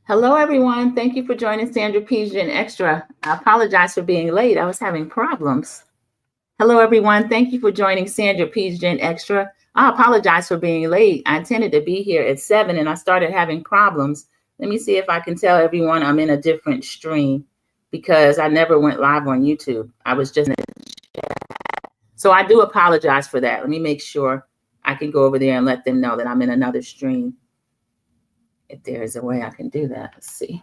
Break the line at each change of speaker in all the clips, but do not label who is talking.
Hello, everyone. Thank you for joining Sandra Pigeon Extra. I apologize for being late. I was having problems. Hello, everyone. Thank you for joining Sandra Pigeon Extra. I apologize for being late. I intended to be here at 7 and I started having problems. Let me see if I can tell everyone I'm in a different stream because I never went live on YouTube. I was just in the chat. So I do apologize for that. Let me make sure I can go over there and let them know that I'm in another stream. If there is a way I can do that, let's see.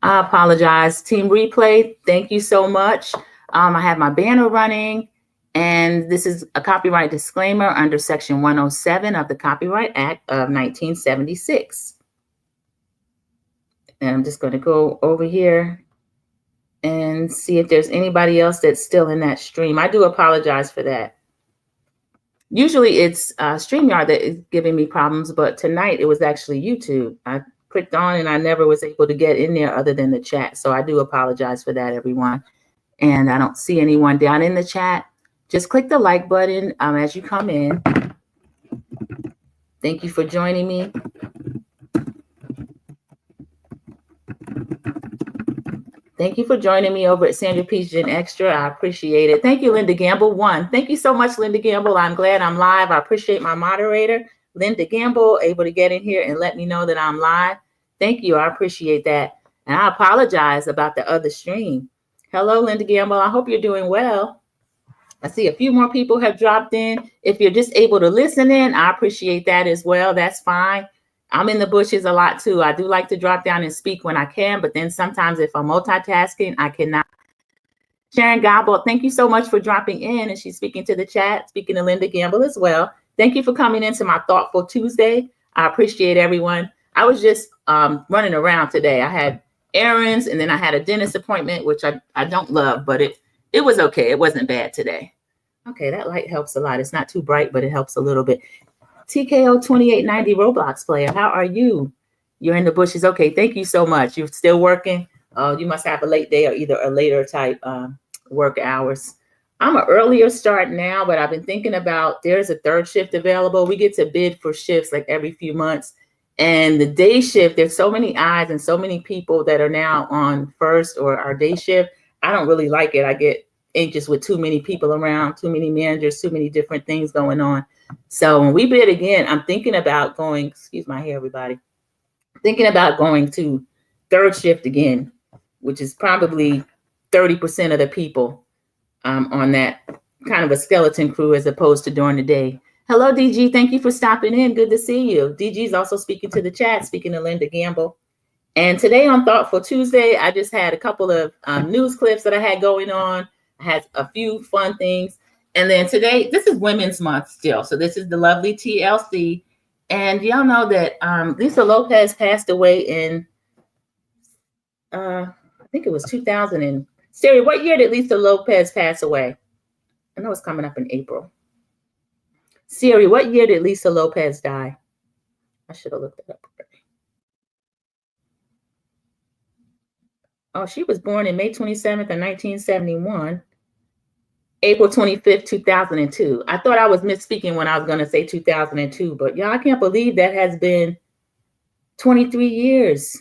I apologize. Team Replay, thank you so much. I have my banner running, and this is a copyright disclaimer under Section 107 of the Copyright Act of 1976. And I'm just going to go over here and see if there's anybody else that's still in that stream. I do apologize for that. Usually it's StreamYard that is giving me problems, but tonight it was actually YouTube. I clicked on and I never was able to get in there other than the chat. So I do apologize for that, everyone. And I don't see anyone down in the chat. Just click the like button as you come in. Thank you for joining me. Thank you for joining me over at Sandra Pigeon Extra. I appreciate it. Thank you, Linda Gamble. Thank you so much, Linda Gamble. I'm glad I'm live. I appreciate my moderator, Linda Gamble, able to get in here and let me know that I'm live. Thank you. I appreciate that. And I apologize about the other stream. Hello, Linda Gamble. I hope you're doing well. I see a few more people have dropped in. If you're just able to listen in, I appreciate that as well. That's fine. I'm in the bushes a lot too. I do like to drop down and speak when I can, but then sometimes if I'm multitasking, I cannot. Sharon Gobble, thank you so much for dropping in. And she's speaking to the chat, speaking to Linda Gamble as well. Thank you for coming into my Thoughtful Tuesday. I appreciate everyone. I was just running around today. I had errands and then I had a dentist appointment, which I don't love, but it was okay. It wasn't bad today. Okay, that light helps a lot. It's not too bright, but it helps a little bit. TKO 2890 Roblox player, how are you? You're in the bushes. Okay, thank you so much. You're still working. You must have a late day or either a later type work hours. I'm an earlier start now, but I've been thinking about there's a third shift available. We get to bid for shifts like every few months. And the day shift, there's so many eyes and so many people that are now on first or our day shift. I don't really like it. I get anxious with too many people around, too many managers, too many different things going on. So when we bid again, I'm thinking about going, excuse my hair, everybody, thinking about going to third shift again, which is probably 30% of the people on that kind of a skeleton crew as opposed to during the day. Hello, DG. Thank you for stopping in. Good to see you. DG is also speaking to the chat, speaking to Linda Gamble. And today on Thoughtful Tuesday, I just had a couple of news clips that I had going on. I had a few fun things. And then today, this is Women's Month still. So this is the lovely TLC. And y'all know that Lisa Lopez passed away in, I think it was 2000. And Siri, what year did Lisa Lopez pass away? I know it's coming up in April. Siri, what year did Lisa Lopez die? I should have looked it up already. Oh, she was born in May 27th of 1971. April 25th, 2002. I thought I was misspeaking when I was going to say 2002, but y'all, I can't believe that has been 23 years.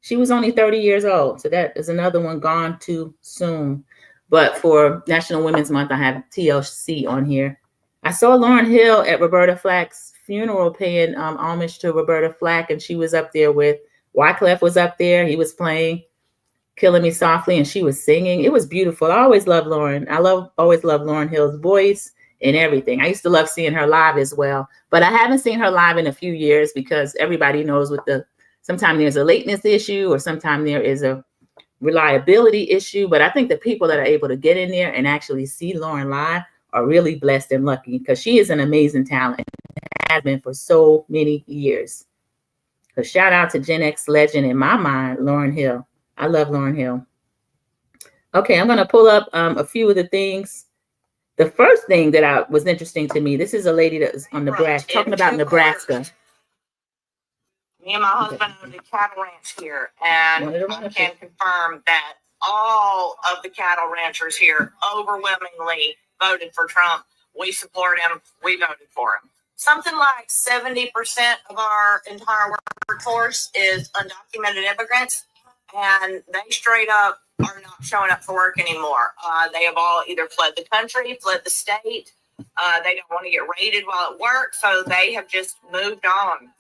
She was only 30 years old. So that is another one gone too soon. But for National Women's Month, I have TLC on here. I saw Lauryn Hill at Roberta Flack's funeral paying homage to Roberta Flack, and she was up there with Wyclef was up there. He was playing Killing Me Softly, and she was singing. It was beautiful. I always loved Lauryn. Always loved Lauryn Hill's voice and everything. I used to love seeing her live as well, but I haven't seen her live in a few years because everybody knows sometimes there's a lateness issue or sometimes there is a reliability issue. But I think the people that are able to get in there and actually see Lauryn live are really blessed and lucky because she is an amazing talent and has been for so many years. So shout out to Gen X legend in my mind, Lauryn Hill. I love Lauryn Hill. Okay, I'm going to pull up a few of the things. The first thing that was interesting to me, this is a lady that was on Nebraska, talking about Nebraska.
Me and my husband owned a cattle ranch here, and I can confirm that all of the cattle ranchers here overwhelmingly voted for Trump. We support him. We voted for him. something like 70% of our entire workforce is undocumented immigrants, and they straight up are not showing up for work anymore. They have all either fled the country, fled the state. They don't want to get raided while at work, so they have just moved on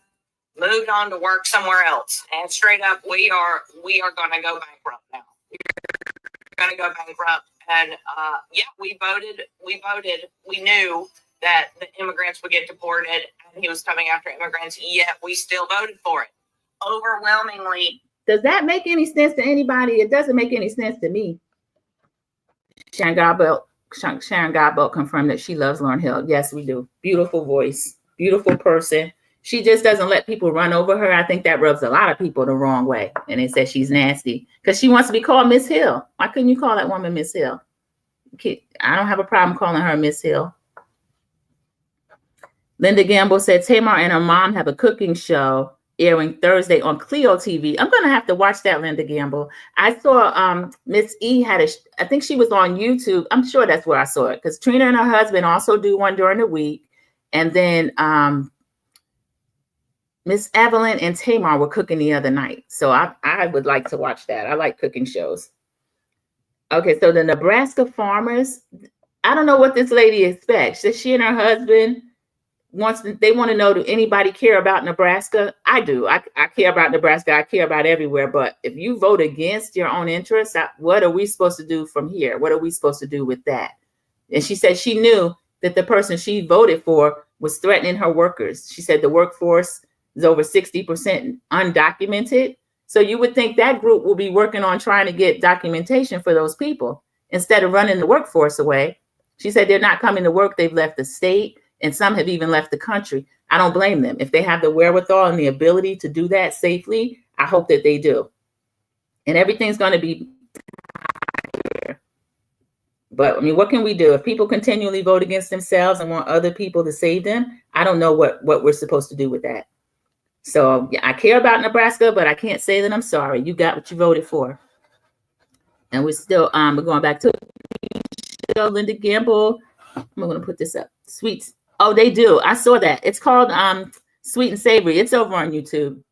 to work somewhere else. And straight up, we are going to go bankrupt now. We're going to go bankrupt. And yeah, we voted. We knew that the immigrants would get deported, and he was coming after immigrants. Yet we still voted for it overwhelmingly.
Does that make any sense to anybody? It doesn't make any sense to me. Sharon Godbolt confirmed that she loves Lauryn Hill. Yes, we do. Beautiful voice, beautiful person. She just doesn't let people run over her. I think that rubs a lot of people the wrong way. And they say she's nasty because she wants to be called Miss Hill. Why couldn't you call that woman Miss Hill? I don't have a problem calling her Miss Hill. Linda Gamble said Tamar and her mom have a cooking show airing Thursday on Clio TV. I'm going to have to watch that, Linda Gamble. I saw Miss E had I think she was on YouTube. I'm sure that's where I saw it because Trina and her husband also do one during the week. And then Miss Evelyn and Tamar were cooking the other night. So I would like to watch that. I like cooking shows. Okay, so the Nebraska farmers, I don't know what this lady expects. That she and her husband they want to know, do anybody care about Nebraska? I do. I care about Nebraska. I care about everywhere. But if you vote against your own interests, what are we supposed to do from here? What are we supposed to do with that? And she said she knew that the person she voted for was threatening her workers. She said the workforce is over 60% undocumented. So you would think that group will be working on trying to get documentation for those people instead of running the workforce away. She said they're not coming to work. They've left the state, and some have even left the country. I don't blame them. If they have the wherewithal and the ability to do that safely, I hope that they do. And everything's going to be. But I mean, what can we do? If people continually vote against themselves and want other people to save them, I don't know what we're supposed to do with that. So yeah, I care about Nebraska, but I can't say that I'm sorry. You got what you voted for. And we're still we're going back to Linda Gamble. I'm going to put this up. Sweets. Oh, they do. I saw that. It's called Sweet and Savory. It's over on YouTube.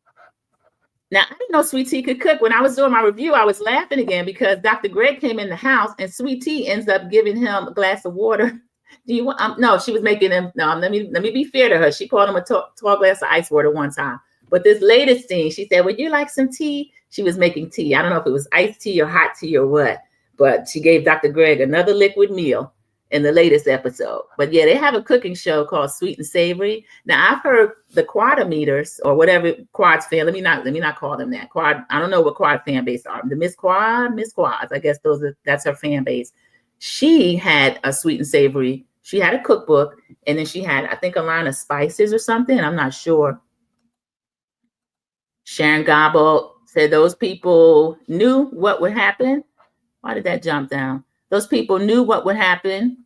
Now, I didn't know Sweet Tea could cook. When I was doing my review, I was laughing again because Dr. Greg came in the house and Sweet Tea ends up giving him a glass of water. Do you want? No, she was making him. No, let me be fair to her. She called him a tall glass of ice water one time. But this latest thing, she said, "Would you like some tea?" She was making tea. I don't know if it was iced tea or hot tea or what, but she gave Dr. Greg another liquid meal in the latest episode. But yeah, they have a cooking show called Sweet and Savory. Now I've heard the Quadometers or whatever Quad's fan. Let me not call them that. Quad. I don't know what Quad fan base are. The Miss Quads. I guess that's her fan base. She had a Sweet and Savory. She had a cookbook, and then she had, I think, a line of spices or something. I'm not sure. Sharon Gobble said those people knew what would happen. Why did that jump down? Those people knew what would happen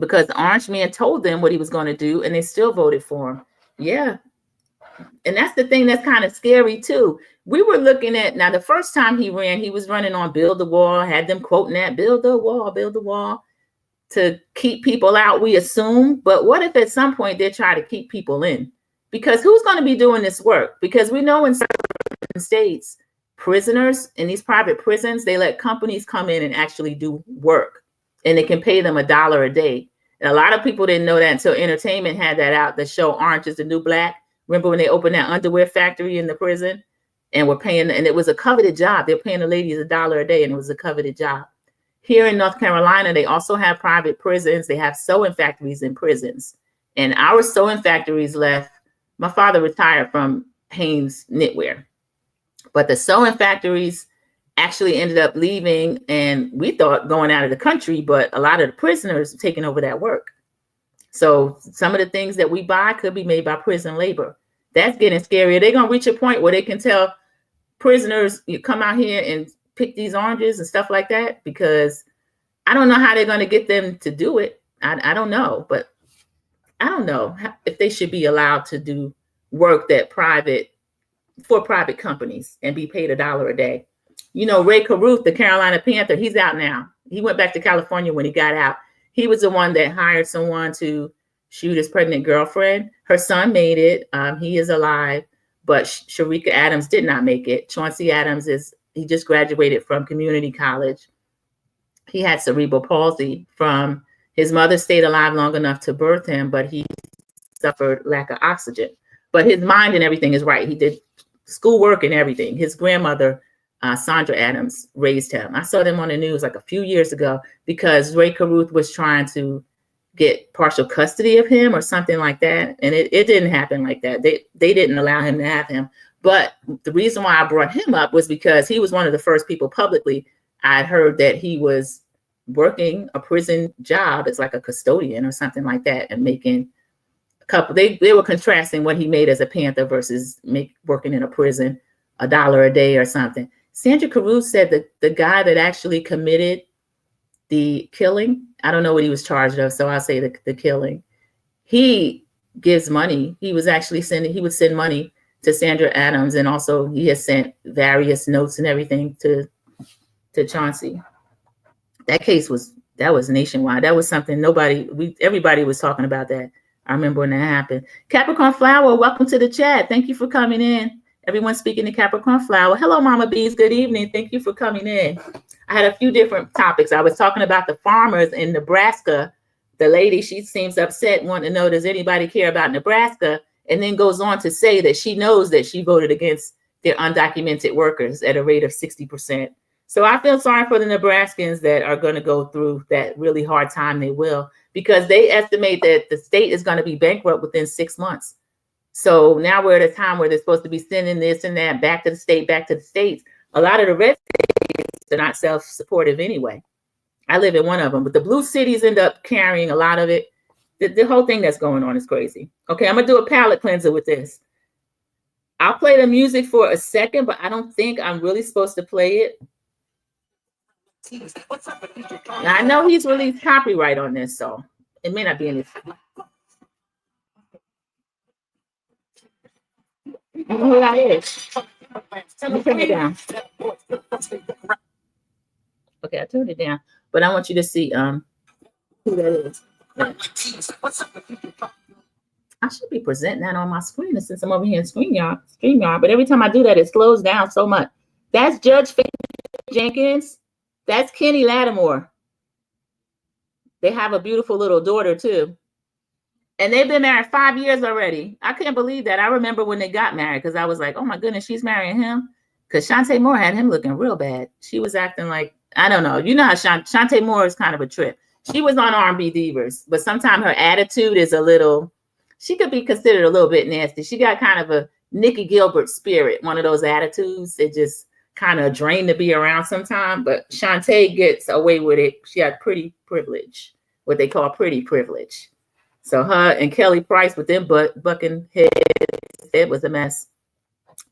because the Orange Man told them what he was going to do, and they still voted for him. Yeah. And that's the thing that's kind of scary, too. We were looking at, now, the first time he ran, he was running on Build the Wall, had them quoting that, build the wall, to keep people out, we assume. But what if at some point they try to keep people in? Because who's going to be doing this work? Because we know in certain states, prisoners in these private prisons, they let companies come in and actually do work, and they can pay them $1 a day. And a lot of people didn't know that until Entertainment had that out, the show Orange is the New Black. Remember when they opened that underwear factory in the prison and were paying, and it was a coveted job. They're paying the ladies $1 a day, and it was a coveted job. Here in North Carolina, they also have private prisons. They have sewing factories in prisons. And our sewing factories left. My father retired from Hanes Knitwear, but the sewing factories actually ended up leaving, and we thought going out of the country, but a lot of the prisoners taking over that work. So some of the things that we buy could be made by prison labor. That's getting scary. They're going to reach a point where they can tell prisoners, you come out here and pick these oranges and stuff like that, because I don't know how they're going to get them to do it. I don't know, but I don't know if they should be allowed to do work for private companies and be paid $1 a day. You know, Ray Caruth, the Carolina Panther, he's out now. He went back to California when he got out. He was the one that hired someone to shoot his pregnant girlfriend. Her son made it. He is alive, but Sharika Adams did not make it. Chauncey Adams he just graduated from community college. He had cerebral palsy from his mother stayed alive long enough to birth him, but he suffered lack of oxygen. But his mind and everything is right. He did schoolwork and everything. His grandmother, Sandra Adams, raised him. I saw them on the news like a few years ago because Ray Caruth was trying to get partial custody of him or something like that. And it didn't happen like that. They didn't allow him to have him. But the reason why I brought him up was because he was one of the first people publicly I'd heard that he was working a prison job as like a custodian or something like that and making a couple. They were contrasting what he made as a Panther versus working in a prison, $1 a day or something. Sandra Caruth said that the guy that actually committed the killing, I don't know what he was charged of, so I'll say the killing. He gives money. He would send money to Sandra Adams, and also he has sent various notes and everything to Chauncey. That case was nationwide. That was something everybody was talking about that. I remember when that happened. Capricorn Flower, welcome to the chat. Thank you for coming in. Everyone speaking to Capricorn Flower. Hello, Mama Bees. Good evening. Thank you for coming in. I had a few different topics. I was talking about the farmers in Nebraska. The lady, she seems upset, wanting to know, does anybody care about Nebraska? And then goes on to say that she knows that she voted against their undocumented workers at a rate of 60%. So I feel sorry for the Nebraskans that are going to go through that really hard time. They will, because they estimate that the state is going to be bankrupt within 6 months. So now we're at a time where they're supposed to be sending this and that back to the states. A lot of the red states are not self-supportive anyway. I live in one of them, but the blue cities end up carrying a lot of it. The whole thing that's going on is crazy. Okay, I'm going to do a palate cleanser with this. I'll play the music for a second, but I don't think I'm really supposed to play it. Now, I know he's released copyright on this, so it may not be in his. You know who that is? Let me turn it down. Okay, I turned it down, but I want you to see who that is. I should be presenting that on my screen since I'm over here in StreamYard, but every time I do that, it slows down so much. That's Judge Faith Jenkins. That's Kenny Lattimore. They have a beautiful little daughter too. And they've been married 5 years already. I can't believe that. I remember when they got married because I was like, oh my goodness, she's marrying him. Because Shantae Moore had him looking real bad. She was acting like, I don't know. You know how Shantae Moore is kind of a trip. She was on R&B Divas, but sometimes her attitude is she could be considered a little bit nasty. She got kind of a Nikki Gilbert spirit, one of those attitudes that just kind of drain to be around sometimes. But Shantae gets away with it. She had pretty privilege, what they call pretty privilege. So her and Kelly Price with them bucking heads, it was a mess.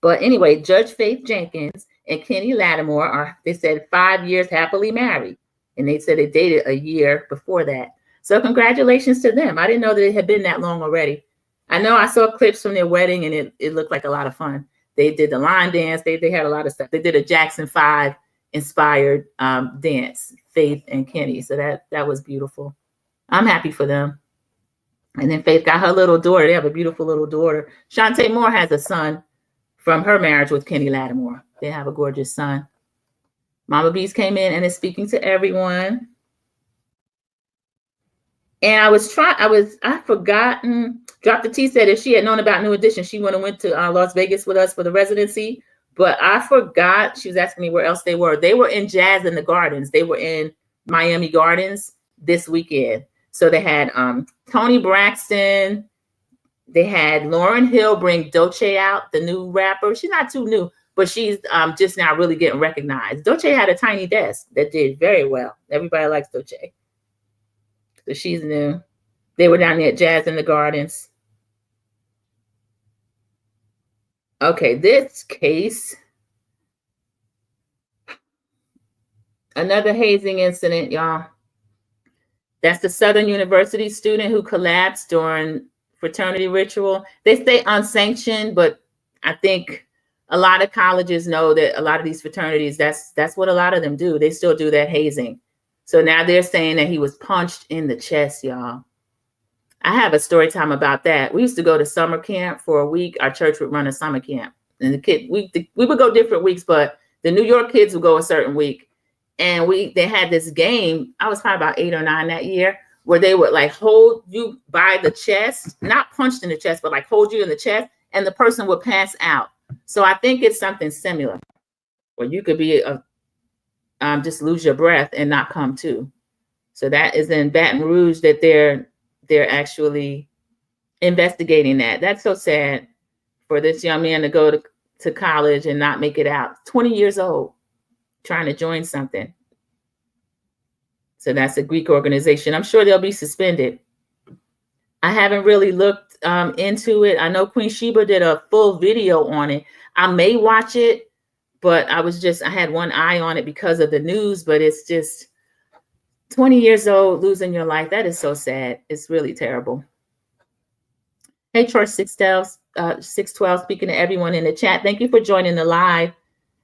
But anyway, Judge Faith Jenkins and Kenny Lattimore they said 5 years happily married. And they said they dated a year before that. So congratulations to them. I didn't know that it had been that long already. I know I saw clips from their wedding and it looked like a lot of fun. They did the line dance. They had a lot of stuff. They did a Jackson 5 inspired dance, Faith and Kenny. So that was beautiful. I'm happy for them. And then Faith got her little daughter. They have a beautiful little daughter. Shantae Moore has a son from her marriage with Kenny Lattimore. They have a gorgeous son. Mama Bees came in and is speaking to everyone. And I forgotten. Drop the T said if she had known about New Edition, she would have went to Las Vegas with us for the residency. But I forgot. She was asking me where else they were. They were in Jazz in the Gardens. They were in Miami Gardens this weekend. So they had Toni Braxton. They had Lauryn Hill bring Dolce out, the new rapper. She's not too new, but she's just now really getting recognized. Dolce had a tiny desk that did very well. Everybody likes Dolce. So she's new. They were down there at Jazz in the Gardens. Okay, this case, another hazing incident, y'all. That's the Southern University student who collapsed during fraternity ritual. They stay unsanctioned, but I think a lot of colleges know that a lot of these fraternities, that's what a lot of them do. They still do that hazing. So now they're saying that he was punched in the chest, y'all. I have a story time about that. We used to go to summer camp for a week. Our church would run a summer camp, and we would go different weeks, but the New York kids would go a certain week. And they had this game. I was probably about 8 or 9 that year, where they would like hold you by the chest, not punched in the chest, but like hold you in the chest, and the person would pass out. So I think it's something similar, where you could be just lose your breath and not come to. So that is in Baton Rouge that they're actually investigating that. That's so sad for this young man to go to college and not make it out. 20 years old, trying to join something. So that's a Greek organization. I'm sure they'll be suspended. I haven't really looked into it. I know Queen Sheba did a full video on it. I may watch it, but I had one eye on it because of the news, but it's just 20 years old, losing your life. That is so sad. It's really terrible. Hey, Church 612, speaking to everyone in the chat. Thank you for joining the live.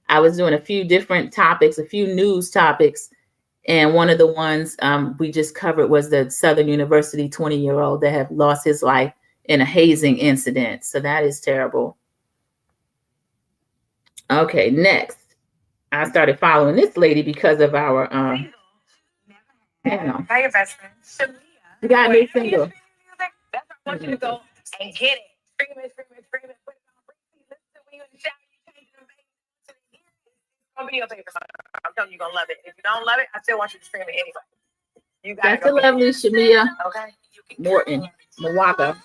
I was doing a few different topics, a few news topics. And one of the ones we just covered was the Southern University 20-year-old that had lost his life in a hazing incident. So that is terrible. Okay, next. I started following this lady because of our panel.
By your best friend, Shamia.
You got a new single.
That's why I want you to go and get it. Scream it, scream it, scream it. Put it on repeat. Listen to when you in the shower, you change it, it's gonna be your favorite song. I'm telling you, you're gonna love it. If you don't love it, I still want you to scream it anyway. You got
That's a lovely Shamia
Okay.
Morton, Milwaukee.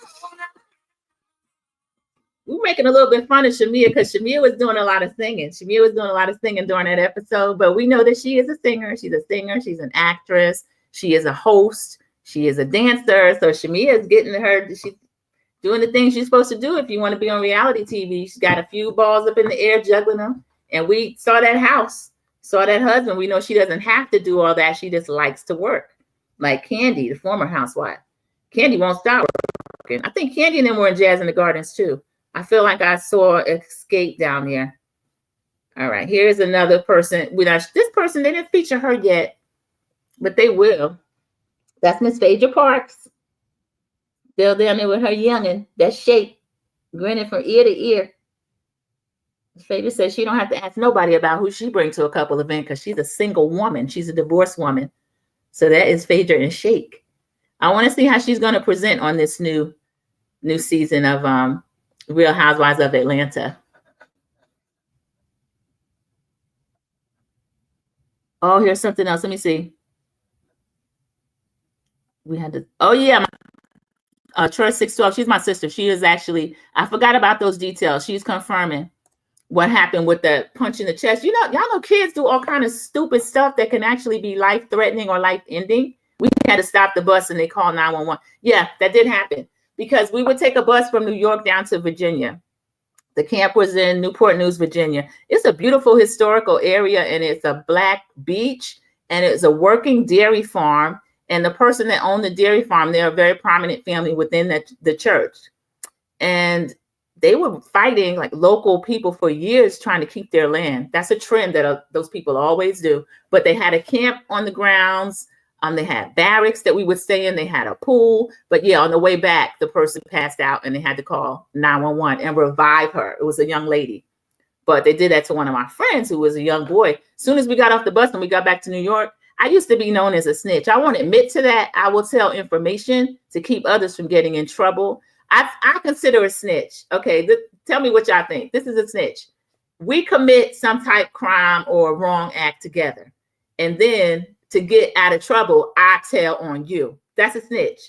We're making a little bit fun of Shamia because Shamia was doing a lot of singing. Shamia was doing a lot of singing during that episode, but we know that she is a singer. She's a singer. She's an actress. She is a host. She is a dancer. So Shamia is getting her. She's doing the things she's supposed to do if you want to be on reality TV. She's got a few balls up in the air, juggling them. And we saw that house, saw that husband. We know she doesn't have to do all that. She just likes to work. Like Candy, the former housewife. Candy won't stop working. I think Candy and them were in Jazz in the Gardens too. I feel like I saw Escape down there. All right, here's another person. This person, they didn't feature her yet, but they will. That's Miss Phaedra Parks. Still down there with her youngin', that shape, grinning from ear to ear. Phaedra says she don't have to ask nobody about who she brings to a couple event because she's a single woman. She's a divorced woman. So that is Phaedra and Shake. I want to see how she's going to present on this new season of Real Housewives of Atlanta. Oh, here's something else. Let me see. We had to. Oh yeah, Church 612. She's my sister. She is actually. I forgot about those details. She's confirming what happened with the punch in the chest. You know, y'all know kids do all kind of stupid stuff that can actually be life-threatening or life-ending. We had to stop the bus and they called 911. Yeah, that did happen because we would take a bus from New York down to Virginia. The camp was in Newport News, Virginia. It's a beautiful historical area and it's a black beach and it's a working dairy farm. And the person that owned the dairy farm, they're a very prominent family within the church. And they were fighting like local people for years trying to keep their land. That's a trend that those people always do. But they had a camp on the grounds. They had barracks that we would stay in. They had a pool. But yeah, on the way back, the person passed out and they had to call 911 and revive her. It was a young lady. But they did that to one of my friends who was a young boy. As soon as we got off the bus and we got back to New York, I used to be known as a snitch. I won't admit to that. I will tell information to keep others from getting in trouble. I consider a snitch. Okay, tell me what y'all think. This is a snitch. We commit some type crime or wrong act together. And then to get out of trouble, I tell on you. That's a snitch.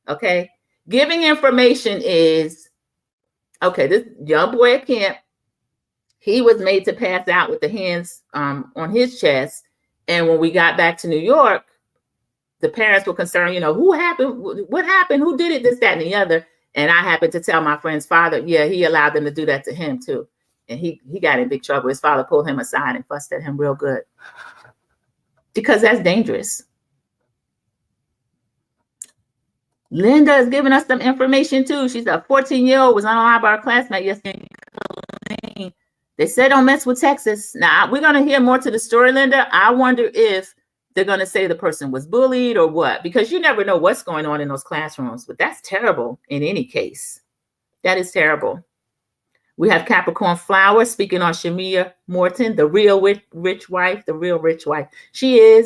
Okay. Giving information is, okay, this young boy at camp, he was made to pass out with the hands on his chest. And when we got back to New York, the parents were concerned, you know, who happened? What happened? Who did it? This, that, and the other. And I happened to tell my friend's father, yeah, he allowed them to do that to him too. And he got in big trouble. His father pulled him aside and fussed at him real good. Because that's dangerous. Linda is giving us some information too. She's a 14-year-old, was on a line by our classmate yesterday. They said don't mess with Texas. Now, we're going to hear more to the story, Linda. I wonder if they're going to say the person was bullied or what, because you never know what's going on in those classrooms. But that's terrible in any case. That is terrible. We have Capricorn Flower speaking on Shamia Morton, the real rich wife, the real rich wife. She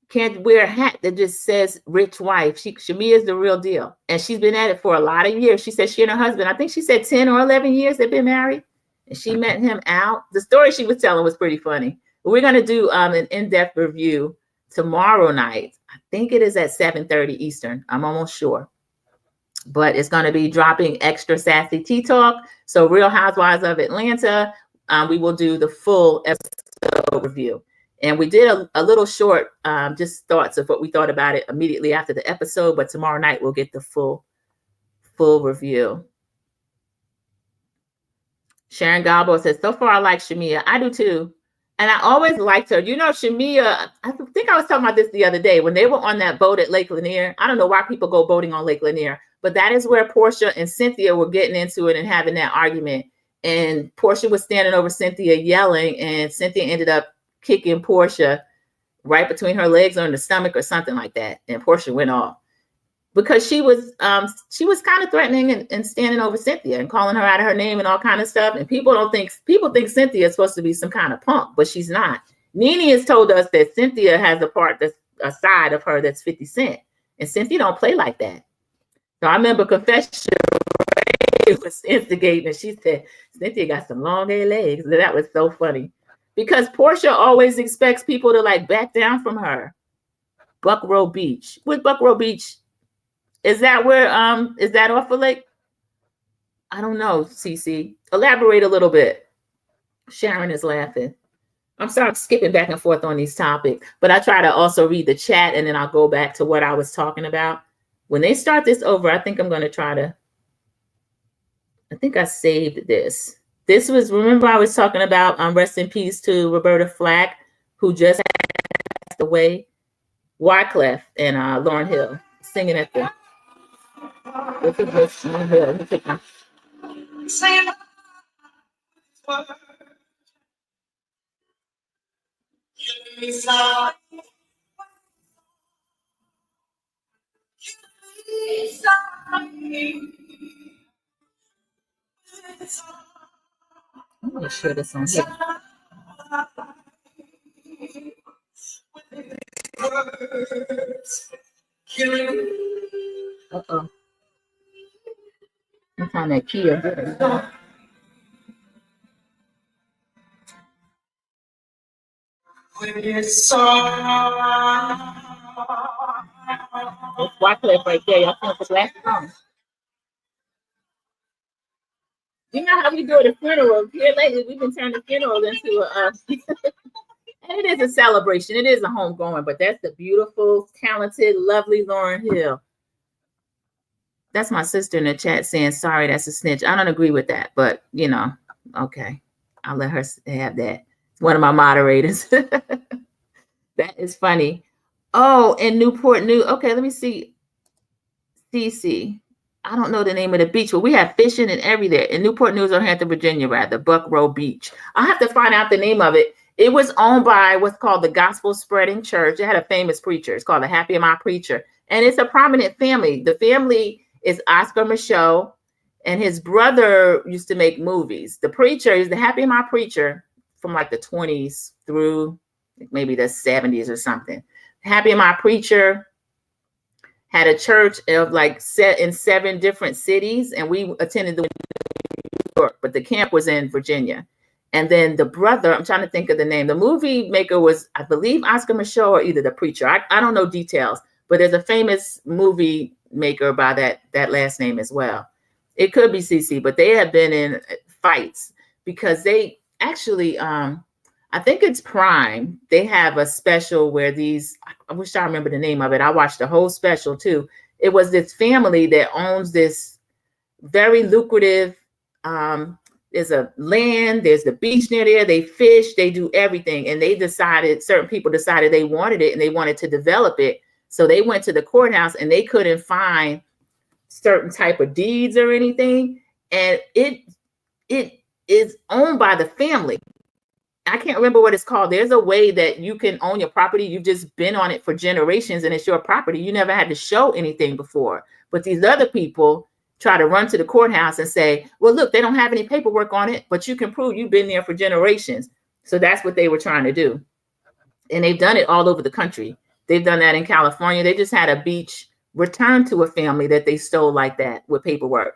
can't wear a hat that just says rich wife. Shamia is the real deal. And she's been at it for a lot of years. She said she and her husband, I think she said 10 or 11 years they've been married. And she met him out. The story she was telling was pretty funny. But we're going to do an in-depth review tomorrow night. I think it is at 7:30 Eastern. I'm almost sure. But it's going to be dropping Xtra Sassy Tea Talk. So Real Housewives of Atlanta, we will do the full episode review. And we did a little short, just thoughts of what we thought about it immediately after the episode. But tomorrow night, we'll get the full review. Sharon Galbo says, so far I like Shamia. I do too. And I always liked her. You know, Shamia, I think I was talking about this the other day when they were on that boat at Lake Lanier. I don't know why people go boating on Lake Lanier, but that is where Portia and Cynthia were getting into it and having that argument. And Portia was standing over Cynthia yelling, and Cynthia ended up kicking Portia right between her legs or in the stomach or something like that. And Portia went off because she was kind of threatening and standing over Cynthia and calling her out of her name and all kind of stuff. And people think Cynthia is supposed to be some kind of punk, but she's not. Nene has told us that Cynthia has a part that's a side of her that's 50 Cent. And Cynthia don't play like that. So I remember Confession was instigating, and she said, Cynthia got some long legs. That was so funny. Because Portia always expects people to like back down from her. Buckrow Beach. With Buckrow Beach, is that where is that off of Lake? I don't know, CC. Elaborate a little bit. Sharon is laughing. I'm sorry, I'm skipping back and forth on these topics, but I try to also read the chat and then I'll go back to what I was talking about. When they start this over, I think I'm going to try to. I think I saved this. This was, remember I was talking about rest in peace to Roberta Flack, who just passed away. Wyclef and Lauryn Hill singing at the. This is this Lauryn Hill. Let me take my. I'm going to share this on here. Uh-oh. I'm trying that key up there. It's Wyclef right there. Y'all can't put glasses on. You know how we do at a funeral. Here lately, we've been turning funerals into a and it is a celebration. It is a homegoing, but that's the beautiful, talented, lovely Lauryn Hill. That's my sister in the chat saying, sorry, that's a snitch. I don't agree with that, but you know, okay. I'll let her have that. It's one of my moderators. That is funny. Oh, in Newport News. Okay, let me see. CC. I don't know the name of the beach, but we have fishing and everything. In Newport News or Hampton, Virginia, rather. Buckrow Beach. I'll have to find out the name of it. It was owned by what's called the Gospel Spreading Church. It had a famous preacher. It's called the Happy Am I Preacher. And it's a prominent family. The family is Oscar Michaud, and his brother used to make movies. The preacher is the Happy Am I Preacher from like the 20s through maybe the 70s or something. Happy Am I Preacher had a church of like set in 7 different cities, and we attended the New York, but the camp was in Virginia. And then the brother, I'm trying to think of the name. The movie maker was, I believe, Oscar Michaud or either the preacher. I don't know details, but there's a famous movie maker by that last name as well. It could be CC, but they have been in fights because they actually, I think it's Prime. They have a special where these, I wish I remember the name of it. I watched the whole special too. It was this family that owns this very lucrative, there's a land, there's the beach near there. They fish, they do everything. And they decided, certain people decided they wanted it and they wanted to develop it. So they went to the courthouse and they couldn't find certain type of deeds or anything. And it is owned by the family. I can't remember what it's called. There's a way that you can own your property. You've just been on it for generations and it's your property. You never had to show anything before. But these other people try to run to the courthouse and say, well, look, they don't have any paperwork on it, but you can prove you've been there for generations. So that's what they were trying to do. And they've done it all over the country. They've done that in California. They just had a beach returned to a family that they stole like that with paperwork.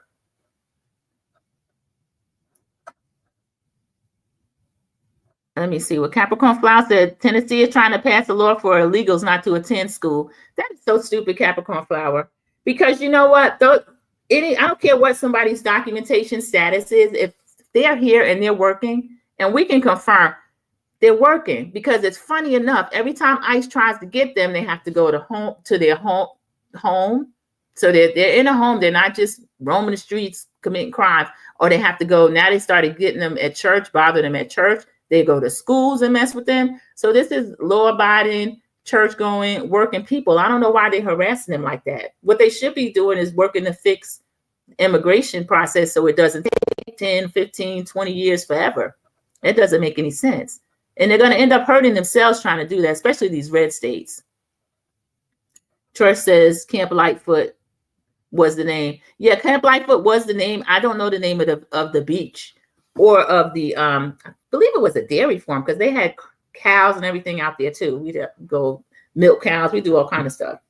Let me see what Capricorn Flower said. Tennessee is trying to pass a law for illegals not to attend school. That is so stupid, Capricorn Flower. Because you know what? I don't care what somebody's documentation status is. If they're here and they're working, and we can confirm they're working, because it's funny enough, every time ICE tries to get them, they have to go to their home. So they're in a home. They're not just roaming the streets committing crimes, or they have to go. Now they started getting them at church, bother them at church. They go to schools and mess with them. So this is law-abiding, church-going, working people. I don't know why they're harassing them like that. What they should be doing is working to fix immigration process so it doesn't take 10, 15, 20 years forever. It doesn't make any sense. And they're going to end up hurting themselves trying to do that, especially these red states. Troy says Camp Lightfoot was the name. Yeah, Camp Lightfoot was the name. I don't know the name of the beach or of the I believe it was a dairy farm, because they had cows and everything out there too. We'd go milk cows. We do all kind of stuff.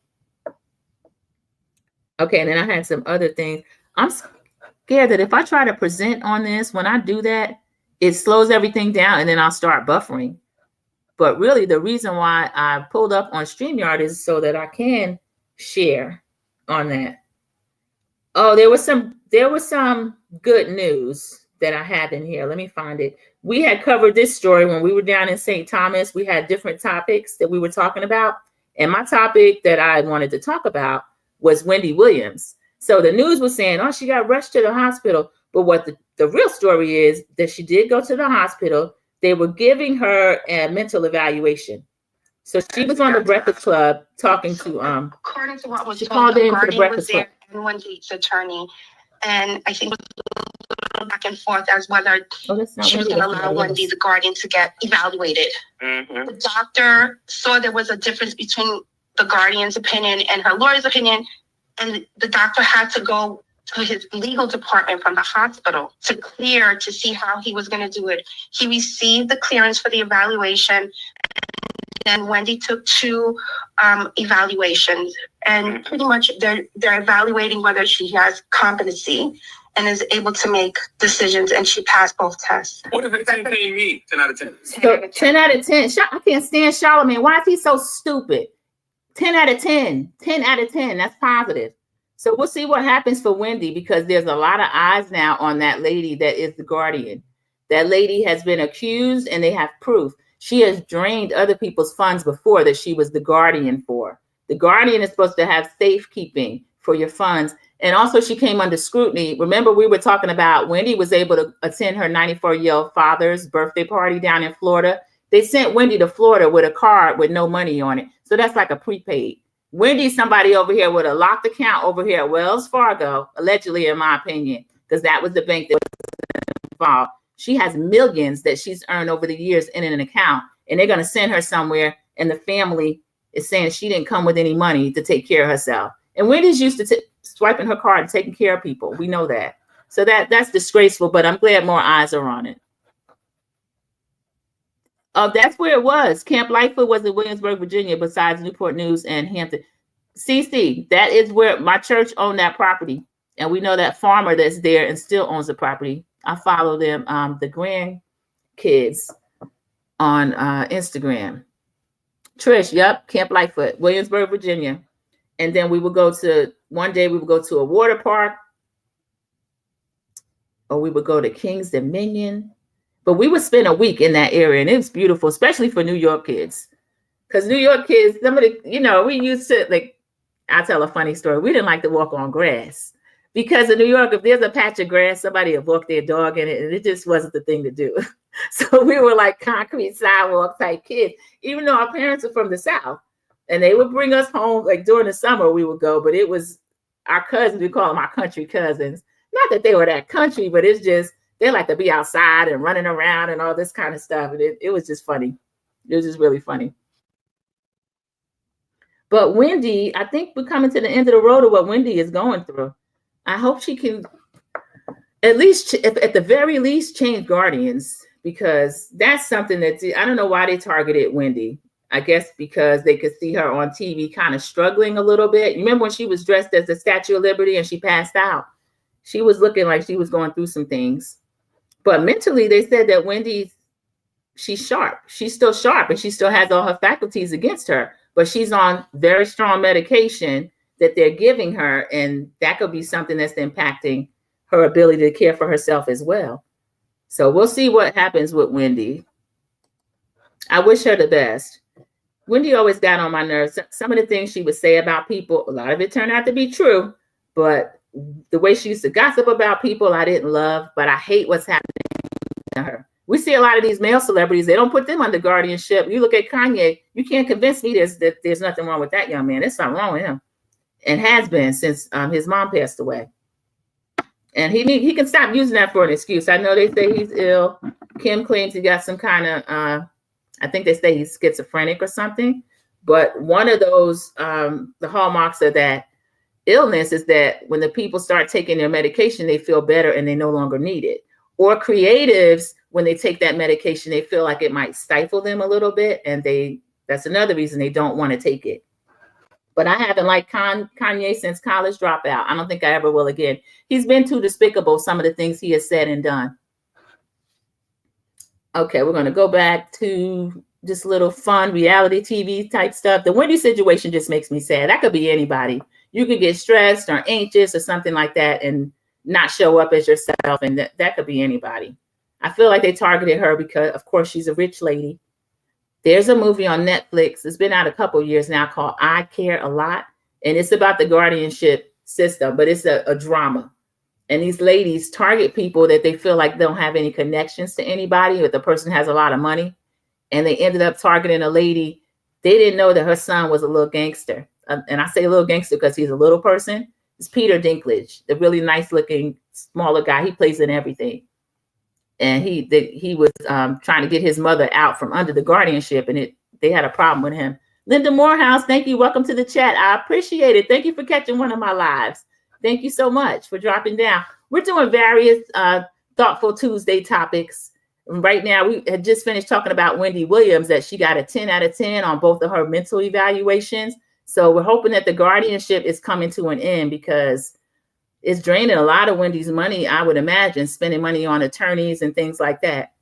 Okay, and then I had some other things. I'm scared that if I try to present on this, when I do that, it slows everything down and then I'll start buffering. But really the reason why I pulled up on StreamYard is so that I can share on that. Oh, there was some good news that I have in here. Let me find it. We had covered this story when we were down in St. Thomas. We had different topics that we were talking about. And my topic that I wanted to talk about was Wendy Williams. So the news was saying, oh, she got rushed to the hospital. But what the real story is that she did go to the hospital. They were giving her a mental evaluation. So she was on the Breakfast Club talking to
according to what was
she
told,
called in
the
for the
guardian
Breakfast
was there
Club.
and Wendy's attorney, and I think it was a little back and forth as whether she was going to allow Wendy, the guardian, to get evaluated. Mm-hmm. The doctor saw there was a difference between the guardian's opinion and her lawyer's opinion, and the doctor had to go to his legal department from the hospital to clear to see how he was going to do it. He received the clearance for the evaluation, and Wendy took 2 evaluations, and pretty much they're evaluating whether she has competency and is able to make decisions, and she passed both tests.
What does a 10 mean? 10 out of 10.
So 10 out of 10. I can't stand Charlamagne. Why is he so stupid? 10 out of 10. 10 out of 10. That's positive. So we'll see what happens for Wendy, because there's a lot of eyes now on that lady that is the guardian. That lady has been accused and they have proof. She has drained other people's funds before that she was the guardian for. The guardian is supposed to have safekeeping for your funds. And also she came under scrutiny. Remember, we were talking about Wendy was able to attend her 94-year-old father's birthday party down in Florida. They sent Wendy to Florida with a card with no money on it. So that's like a prepaid. Wendy's somebody over here with a locked account over here at Wells Fargo, allegedly, in my opinion, because that was the bank that was involved. She has millions that she's earned over the years in an account, and they're going to send her somewhere, and the family is saying she didn't come with any money to take care of herself. And Wendy's used to swiping her card and taking care of people. We know that. So that's disgraceful, but I'm glad more eyes are on it. That's where it was. Camp Lightfoot was in Williamsburg, Virginia, besides Newport News and Hampton. CC, that is where my church owned that property. And we know that farmer that's there and still owns the property. I follow them, the grandkids on Instagram. Trish, yep, Camp Lightfoot, Williamsburg, Virginia. And then one day we would go to a water park, or we would go to King's Dominion. But we would spend a week in that area, and it was beautiful, especially for New York kids. Because New York kids, we used to, like, I'll tell a funny story. We didn't like to walk on grass. Because in New York, if there's a patch of grass, somebody would walk their dog in it, and it just wasn't the thing to do. So we were like concrete sidewalk type kids, even though our parents are from the South. And they would bring us home, like during the summer we would go, but it was our cousins, we call them our country cousins. Not that they were that country, but it's just, they like to be outside and running around and all this kind of stuff. And it was just funny. It was just really funny. But Wendy, I think we're coming to the end of the road of what Wendy is going through. I hope she can at least, at the very least, change guardians, because that's something that I don't know why they targeted Wendy. I guess because they could see her on TV kind of struggling a little bit. You remember when she was dressed as the Statue of Liberty and she passed out? She was looking like she was going through some things. But mentally, they said that she's sharp. She's still sharp and she still has all her faculties against her. But she's on very strong medication that they're giving her. And that could be something that's impacting her ability to care for herself as well. So we'll see what happens with Wendy. I wish her the best. Wendy always got on my nerves. Some of the things she would say about people, a lot of it turned out to be true, but the way she used to gossip about people, I didn't love, but I hate what's happening to her. We see a lot of these male celebrities, they don't put them under guardianship. You look at Kanye, you can't convince me that there's nothing wrong with that young man. There's something wrong with him, and has been since his mom passed away. And he can stop using that for an excuse. I know they say he's ill. Kim claims he got some kind of, I think they say he's schizophrenic or something. But one of those, the hallmarks of that illness is that when the people start taking their medication, they feel better and they no longer need it. Or creatives, when they take that medication, they feel like it might stifle them a little bit. And that's another reason they don't want to take it. But I haven't liked Kanye since College Dropout. I don't think I ever will again. He's been too despicable, some of the things he has said and done. Okay, we're going to go back to just little fun reality TV type stuff. The Wendy situation just makes me sad. That could be anybody. You could get stressed or anxious or something like that and not show up as yourself. And that could be anybody. I feel like they targeted her because, of course, she's a rich lady. There's a movie on Netflix. It's been out a couple of years now called I Care a Lot. And it's about the guardianship system, but it's a drama. And these ladies target people that they feel like don't have any connections to anybody, but the person has a lot of money. And they ended up targeting a lady. They didn't know that her son was a little gangster. And I say a little gangster because he's a little person. It's Peter Dinklage, the really nice looking, smaller guy. He plays in everything. And he was trying to get his mother out from under the guardianship, and they had a problem with him. Linda Morehouse, thank you. Welcome to the chat. I appreciate it. Thank you for catching one of my lives. Thank you so much for dropping down. We're doing various Thoughtful Tuesday topics. Right now, we had just finished talking about Wendy Williams, that she got a 10 out of 10 on both of her mental evaluations. So we're hoping that the guardianship is coming to an end, because it's draining a lot of Wendy's money, I would imagine, spending money on attorneys and things like that.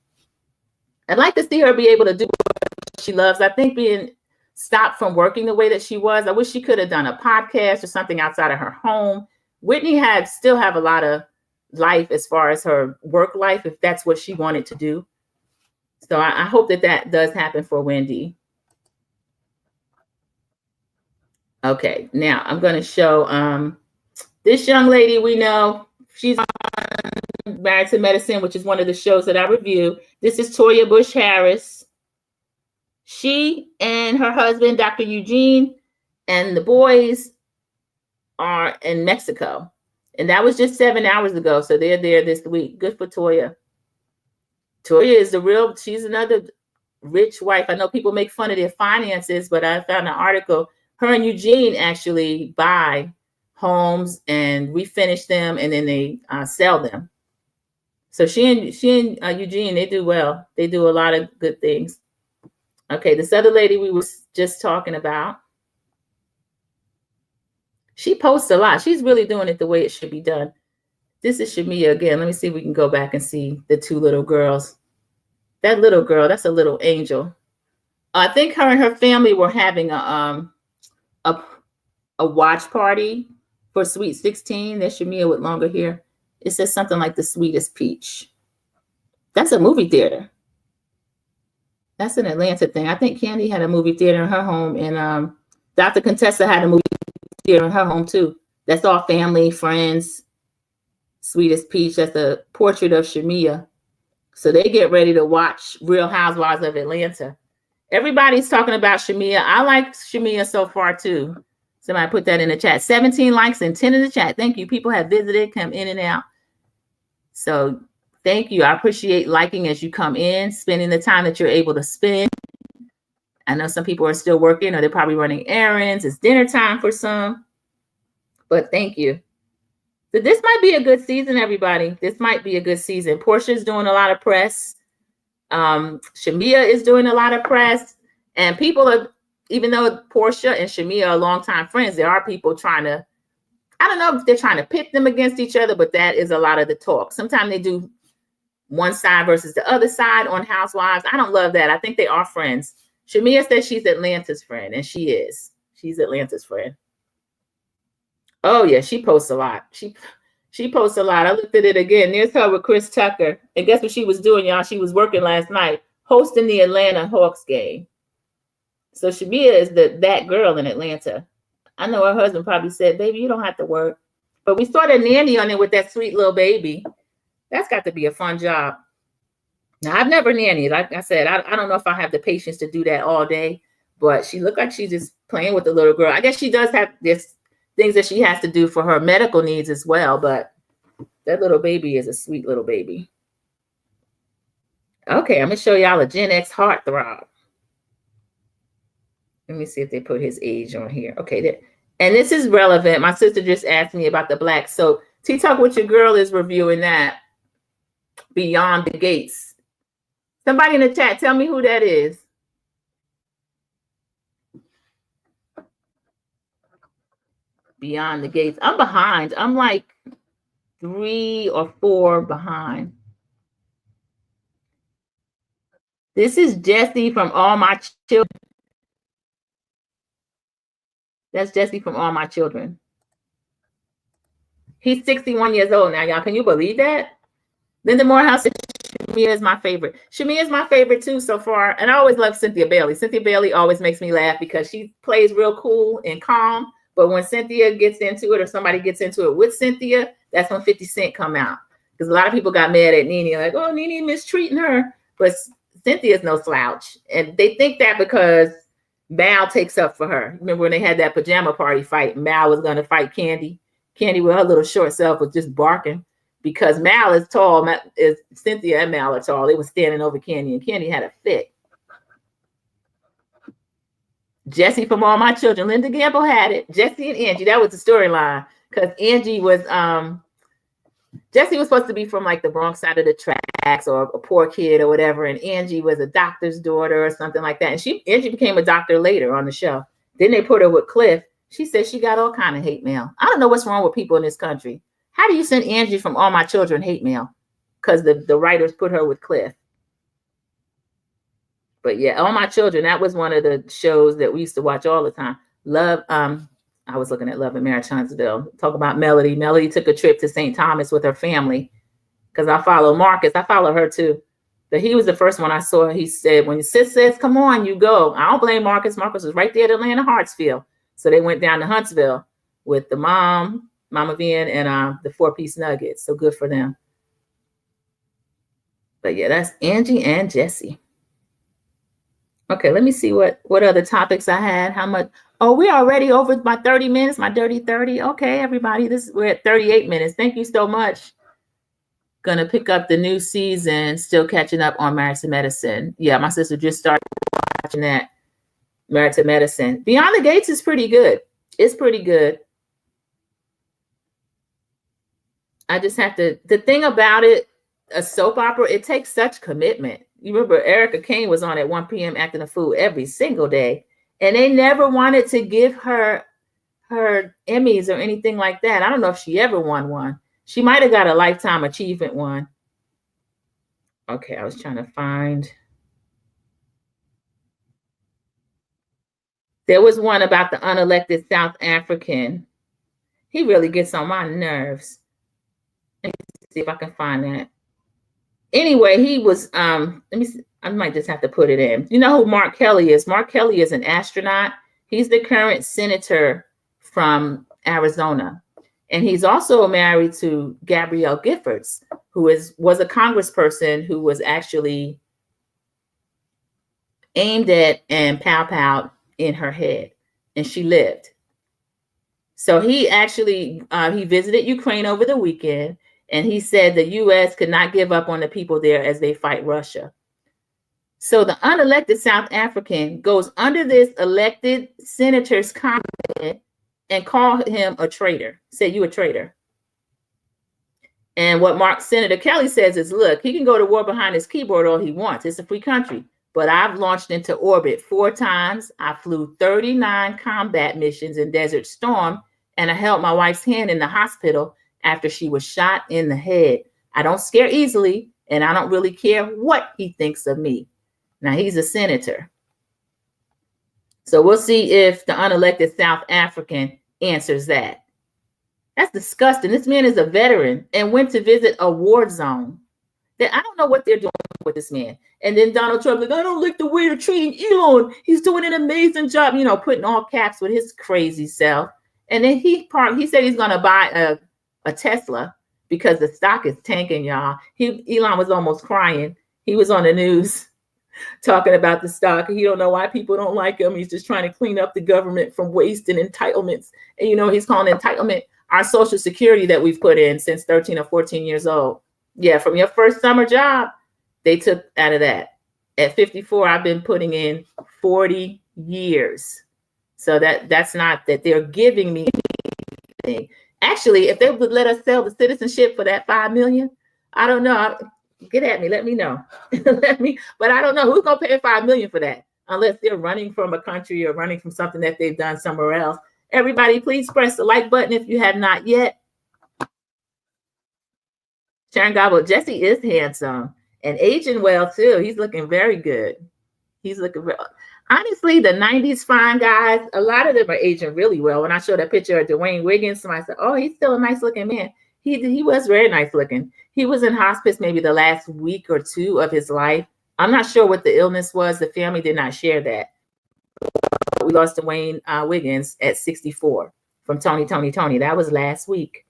I'd like to see her be able to do what she loves. I think being stopped from working the way that she was, I wish she could have done a podcast or something outside of her home. Whitney still have a lot of life as far as her work life, if that's what she wanted to do. So I hope that does happen for Wendy. Okay, now I'm going to show this young lady. We know she's on Married to Medicine, which is one of the shows that I review. This is Toya Bush Harris. She and her husband, Dr. Eugene, and the boys are in Mexico. And that was just 7 hours ago. So they're there this week. Good for Toya. Toya is she's another rich wife. I know people make fun of their finances, but I found an article. Her and Eugene actually buy homes and refinish them, and then they sell them. So she and Eugene, they do well. They do a lot of good things. Okay, this other lady we were just talking about, she posts a lot. She's really doing it the way it should be done. This is Shamia again. Let me see if we can go back and see the two little girls. That little girl, that's a little angel. I think her and her family were having a watch party for Sweet 16. There's Shamia with longer hair. It says something like The Sweetest Peach. That's a movie theater. That's an Atlanta thing. I think Candy had a movie theater in her home, and Dr. Contessa had a movie theater in her home too. That's all family, friends. Sweetest Peach. That's a portrait of Shamia. So they get ready to watch Real Housewives of Atlanta. Everybody's talking about Shamia. I like Shamia so far too. Somebody put that in the chat. 17 likes and 10 in the chat. Thank you. People have visited, come in and out. So Thank you. I appreciate liking as you come in, spending the time that you're able to spend. I know some people are still working or they're probably running errands. It's dinner time for some, but thank you. So this might be a good season, everybody. This might be a good season. Portia's doing a lot of press. Shamia is doing a lot of press, and people are, even though Portia and Shamia are longtime friends, there are people trying to, I don't know if they're trying to pit them against each other, but that is a lot of the talk. Sometimes they do one side versus the other side on Housewives. I don't love that. I think they are friends. Shamia says she's Atlanta's friend, and she is. She's Atlanta's friend. Oh yeah, she posts a lot. She posts a lot. I looked at it again. There's her with Chris Tucker. And guess what she was doing, y'all? She was working last night, hosting the Atlanta Hawks game. So Shamia is that girl in Atlanta. I know her husband probably said, baby, you don't have to work. But we saw the nanny on it with that sweet little baby. That's got to be a fun job. Now, I've never nannied. Like I said, I don't know if I have the patience to do that all day. But she looked like she's just playing with the little girl. I guess she does have this things that she has to do for her medical needs as well. But that little baby is a sweet little baby. Okay, I'm going to show y'all a Gen X heartthrob. Let me see if they put his age on here. Okay, and this is relevant. My sister just asked me about the black soap. T-Talk with Your Girl is reviewing that. Beyond the Gates. Somebody in the chat, tell me who that is. Beyond the Gates. I'm behind. I'm like 3 or 4 behind. This is Jesse from All My Children. That's Jesse from All My Children. He's 61 years old now, y'all. Can you believe that? Linda Morehouse said Shamia is my favorite. Shamia is my favorite too so far. And I always love Cynthia Bailey. Cynthia Bailey always makes me laugh because she plays real cool and calm. But when Cynthia gets into it or somebody gets into it with Cynthia, that's when 50 Cent come out. Because a lot of people got mad at Nene, like, oh, Nene mistreating her. But Cynthia's no slouch. And they think that because Mal takes up for her. Remember when they had that pajama party fight? Mal was going to fight Candy. Candy with her little short self was just barking because Mal is tall. Cynthia and Mal are tall. They were standing over Candy, and Candy had a fit. Jesse from All My Children. Linda Gamble had it. Jesse and Angie. That was the storyline because Angie was Jesse was supposed to be from like the Bronx side of the tracks or a poor kid or whatever, and Angie was a doctor's daughter or something like that. And Angie became a doctor later on the show. Then they put her with Cliff. She said she got all kind of hate mail. I don't know what's wrong with people in this country. How do you send Angie from All My Children hate mail? Because the writers put her with Cliff. But yeah, All My Children, that was one of the shows that we used to watch all the time. Love, I was looking at Love in Maritinsville. Talk about Melody. Melody took a trip to St. Thomas with her family because I follow Marcus. I follow her too. But he was the first one I saw. He said, when your sis says, come on, you go. I don't blame Marcus. Marcus was right there at Atlanta Hartsfield. So they went down to Huntsville with the mom, Mama Vin, and the 4-piece nuggets. So good for them. But yeah, that's Angie and Jesse. Okay, let me see what other topics I had. How much? Oh, we're already over my 30 minutes, my dirty 30. Okay, everybody, we're at 38 minutes. Thank you so much. Gonna pick up the new season, still catching up on Married to Medicine. Yeah, my sister just started watching that. Married to Medicine. Beyond the Gates is pretty good. It's pretty good. I just have to, the thing about it, a soap opera, it takes such commitment. You remember Erica Kane was on at 1 p.m. acting a fool every single day. And they never wanted to give her Emmys or anything like that. I don't know if she ever won one. She might have got a Lifetime Achievement one. Okay, I was trying to find. There was one about the unelected South African. He really gets on my nerves. Let me see if I can find that. Anyway, he was, let me see. I might just have to put it in. You know who Mark Kelly is? Mark Kelly is an astronaut. He's the current senator from Arizona. And he's also married to Gabrielle Giffords, who was a congressperson who was actually aimed at and pow-powed in her head. And she lived. So he actually, he visited Ukraine over the weekend. And he said the U.S. could not give up on the people there as they fight Russia. So the unelected South African goes under this elected senator's comment and called him a traitor. Said, you a traitor. And what Senator Kelly says is, look, he can go to war behind his keyboard all he wants. It's a free country. But I've launched into orbit 4 times. I flew 39 combat missions in Desert Storm, and I held my wife's hand in the hospital after she was shot in the head. I don't scare easily, and I don't really care what he thinks of me. Now, he's a senator. So we'll see if the unelected South African answers that. That's disgusting. This man is a veteran and went to visit a war zone. I don't know what they're doing with this man. And then Donald Trump, like, I don't like the way they're treating Elon. He's doing an amazing job, putting all caps with his crazy self. And then he said he's going to buy a Tesla because the stock is tanking, y'all. Elon was almost crying. He was on the news talking about the stock. He don't know why people don't like him. He's just trying to clean up the government from waste and entitlements. And he's calling entitlement our Social Security that we've put in since 13 or 14 years old. Yeah, from your first summer job, they took out of that. At 54, I've been putting in 40 years. So that's not that they're giving me anything. Actually, if they would let us sell the citizenship for that $5 million, I don't know. Get at me. Let me know. But I don't know who's gonna pay $5 million for that, unless they're running from a country or running from something that they've done somewhere else. Everybody, please press the like button if you have not yet. Sharon Gobble, Jesse is handsome and aging well too. He's looking very good. He's looking real. Honestly, the 90s fine guys, a lot of them are aging really well. When I showed a picture of Dwayne Wiggins, somebody said, oh, he's still a nice looking man. He was very nice looking. He was in hospice maybe the last week or 2 of his life. I'm not sure what the illness was. The family did not share that. We lost Dwayne Wiggins at 64 from Tony. That was last week.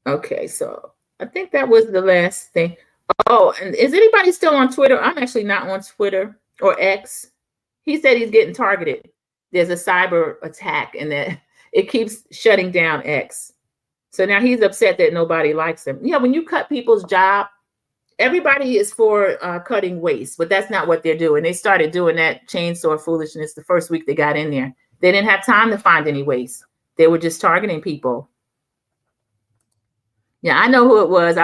Okay, so I think that was the last thing. Oh, and is anybody still on Twitter? I'm actually not on Twitter or X. He said he's getting targeted. There's a cyber attack and that it keeps shutting down X. So now he's upset that nobody likes him. Yeah, when you cut people's job, everybody is for cutting waste, but that's not what they're doing. They started doing that chainsaw foolishness the first week they got in there. They didn't have time to find any waste. They were just targeting people. Yeah, I know who it was.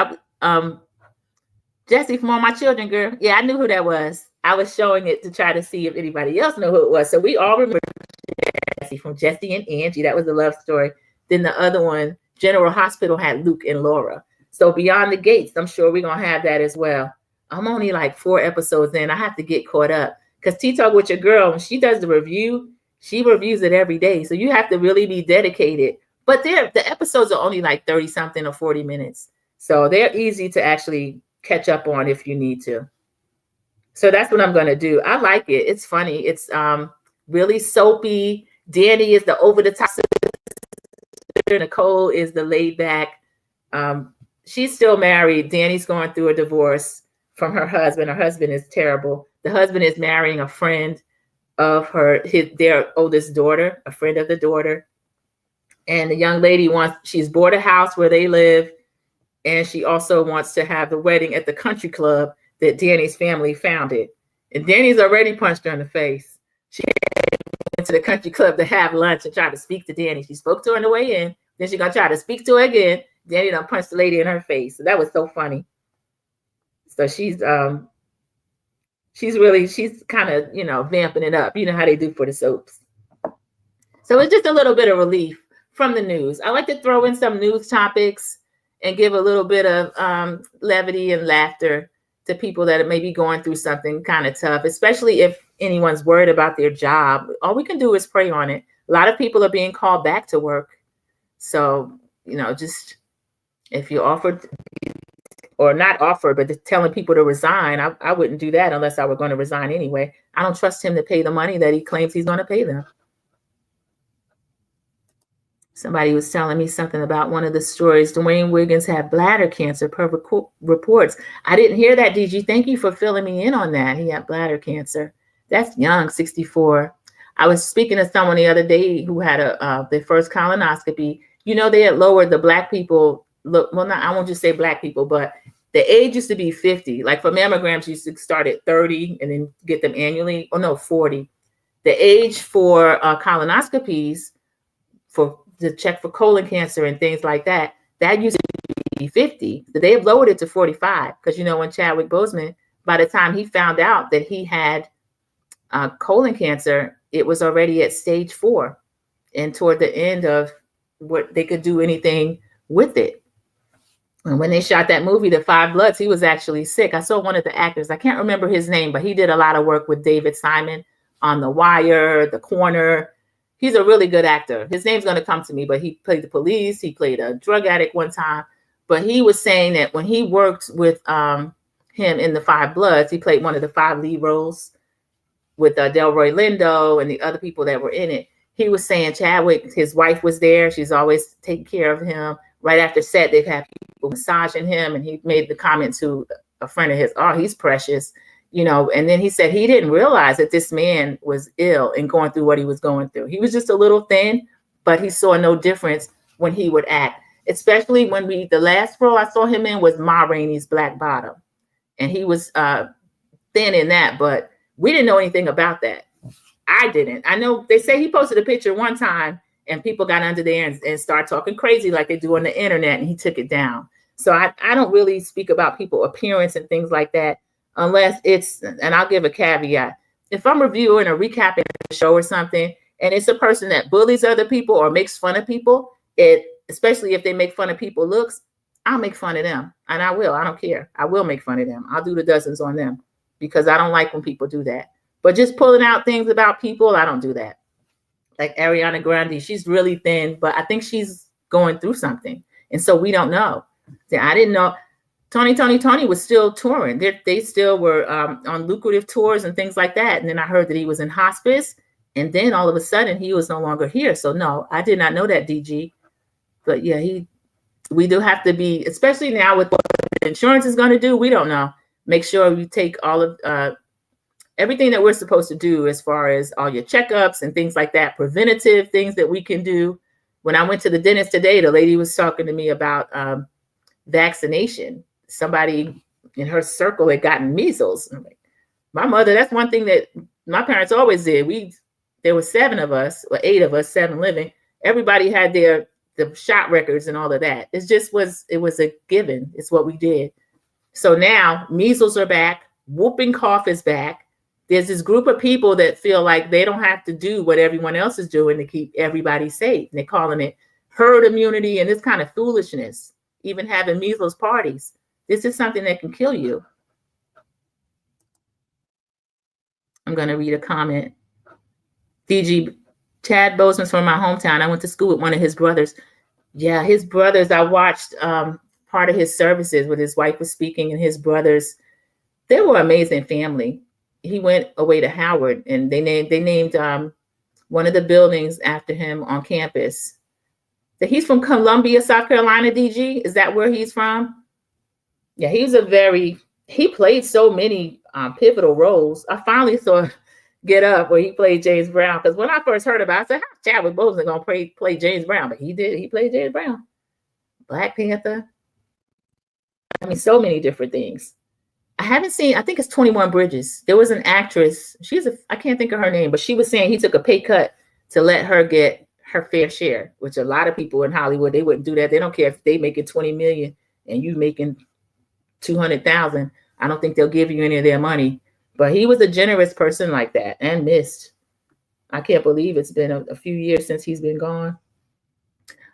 Jesse from All My Children, girl. Yeah, I knew who that was. I was showing it to try to see if anybody else knew who it was. So we all remember Jesse from Jesse and Angie. That was a love story. Then the other one, General Hospital, had Luke and Laura. So Beyond the Gates, I'm sure we're going to have that as well. I'm only like 4 episodes in. I have to get caught up. Because Tea Talk with Your Girl, when she does the review, she reviews it every day. So you have to really be dedicated. But the episodes are only like 30 something or 40 minutes. So they're easy to actually catch up on if you need to. So that's what I'm going to do. I like it. It's funny. It's really soapy. Danny is the over the top. Nicole is the laid back. She's still married. Danny's going through a divorce from her husband. Her husband is terrible. The husband is marrying a friend of their oldest daughter, a friend of the daughter. And the young lady she's bought a house where they live. And she also wants to have the wedding at the country club that Danny's family founded. And Danny's already punched her in the face. She went to the country club to have lunch and try to speak to Danny. She spoke to her on the way in. Then she's going to try to speak to her again. Danny done punched the lady in her face. So that was so funny. So she's kind of, vamping it up. You know how they do for the soaps. So it's just a little bit of relief from the news. I like to throw in some news topics and give a little bit of levity and laughter to people that may be going through something kind of tough, especially if anyone's worried about their job. All we can do is pray on it. A lot of people are being called back to work. So, just if you're offered or not offered, but telling people to resign, I wouldn't do that unless I were going to resign anyway. I don't trust him to pay the money that he claims he's going to pay them. Somebody was telling me something about one of the stories. Dwayne Wiggins had bladder cancer per reports. I didn't hear that, DG. Thank you for filling me in on that. He had bladder cancer. That's young, 64. I was speaking to someone the other day who had their first colonoscopy. They had lowered the Black people. I won't just say Black people, but the age used to be 50. Like for mammograms, you used to start at 30 and then get them annually. Oh no, 40. The age for colonoscopies to check for colon cancer and things like that used to be 50. So they have lowered it to 45 because when Chadwick Boseman, by the time he found out that he had colon cancer, it was already at stage 4 and toward the end of what they could do anything with it. And when they shot that movie, The Five Bloods, he was actually sick. I saw one of the actors, I can't remember his name, but he did a lot of work with David Simon on The Wire, The Corner. He's a really good actor. His name's going to come to me, but he played the police. He played a drug addict one time. But he was saying that when he worked with him in The Five Bloods, he played one of the 5 lead roles with Delroy Lindo and the other people that were in it. He was saying Chadwick, his wife was there. She's always taking care of him. Right after set, they've had people massaging him, and he made the comment to a friend of his, "Oh, he's precious," And then he said he didn't realize that this man was ill and going through what he was going through. He was just a little thin, but he saw no difference when he would act. Especially when the last role I saw him in was Ma Rainey's Black Bottom, and he was thin in that, but we didn't know anything about that. I didn't. I know they say he posted a picture one time and people got under there and started talking crazy like they do on the internet, and he took it down. So I don't really speak about people's appearance and things like that unless it's, and I'll give a caveat. If I'm reviewing or recapping a show or something, and it's a person that bullies other people or makes fun of people, especially if they make fun of people's looks, I'll make fun of them. And I will. I don't care. I will make fun of them. I'll do the dozens on them because I don't like when people do that. But just pulling out things about people, I don't do that. Like Ariana Grande, she's really thin, but I think she's going through something. And so we don't know. See, I didn't know. Tony was still touring. They still were on lucrative tours and things like that. And then I heard that he was in hospice. And then all of a sudden he was no longer here. So no, I did not know that, DG. But yeah, we do have to be, especially now with what the insurance is going to do, we don't know. Make sure you take all of everything that we're supposed to do as far as all your checkups and things like that, preventative things that we can do. When I went to the dentist today, the lady was talking to me about vaccination. Somebody in her circle had gotten measles. I'm like, my mother, that's one thing that my parents always did. There were 7 of us, or 8 of us, 7 living. Everybody had the shot records and all of that. It was a given. It's what we did. So now measles are back. Whooping cough is back. There's this group of people that feel like they don't have to do what everyone else is doing to keep everybody safe. And they're calling it herd immunity and this kind of foolishness, even having measles parties. This is something that can kill you. I'm going to read a comment. DG, Chad Boseman's from my hometown. I went to school with one of his brothers. Yeah, his brothers, I watched part of his services when his wife was speaking, and his brothers, they were an amazing family. He went away to Howard, and they named one of the buildings after him on campus. That he's from Columbia, South Carolina, DG? Is that where he's from? Yeah, he played so many pivotal roles. I finally saw Get Up where he played James Brown, because when I first heard about it, I said, how's Chadwick Boseman going to play James Brown? But he did. He played James Brown. Black Panther. I mean, so many different things. I think it's 21 Bridges. There was an actress. I can't think of her name, but she was saying he took a pay cut to let her get her fair share, which a lot of people in Hollywood, they wouldn't do that. They don't care if they making 20 million and you making 200,000. I don't think they'll give you any of their money. But he was a generous person like that and missed. I can't believe it's been a few years since he's been gone.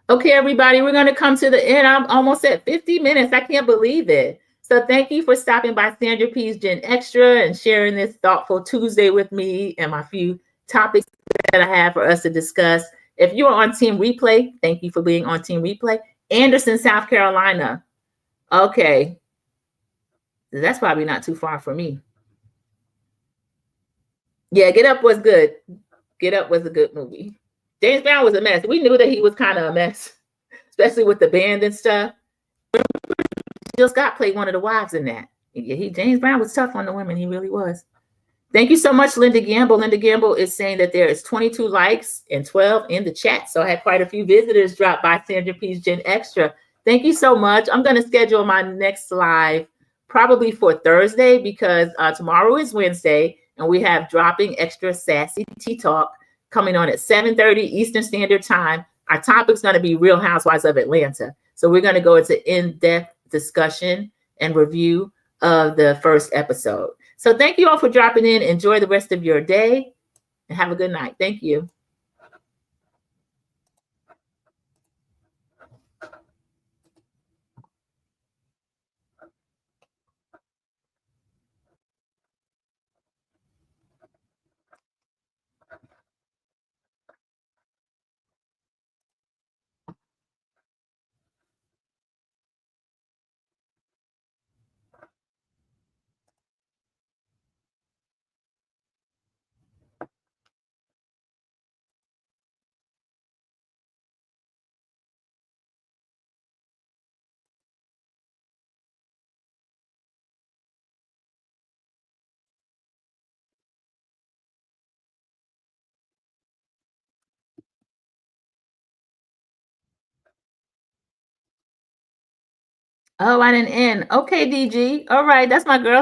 Okay, everybody, we're going to come to the end. I'm almost at 50 minutes. I can't believe it. So thank you for stopping by Sandra P's Gen Extra and sharing this thoughtful Tuesday with me and my few topics that I have for us to discuss. If you are on Team Replay, thank you for being on Team Replay. Anderson, South Carolina. Okay. That's probably not too far from me. Yeah, Get Up was good. Get Up was a good movie. James Brown was a mess. We knew that he was kind of a mess, especially with the band and stuff. Jill Scott played one of the wives in that. Yeah, James Brown was tough on the women. He really was. Thank you so much, Linda Gamble. Linda Gamble is saying that there is 22 likes and 12 in the chat. So I had quite a few visitors drop by Sandra P's Gen Xtra. Thank you so much. I'm going to schedule my next live probably for Thursday because tomorrow is Wednesday and we have Dropping Extra Sassy Tea Talk coming on at 7:30 Eastern Standard Time. Our topic's going to be Real Housewives of Atlanta. So we're going to go into in-depth discussion and review of the first episode. So thank you all for dropping in. Enjoy the rest of your day and have a good night. Thank you. Oh, I didn't end. Okay, DG. All right, that's my girl.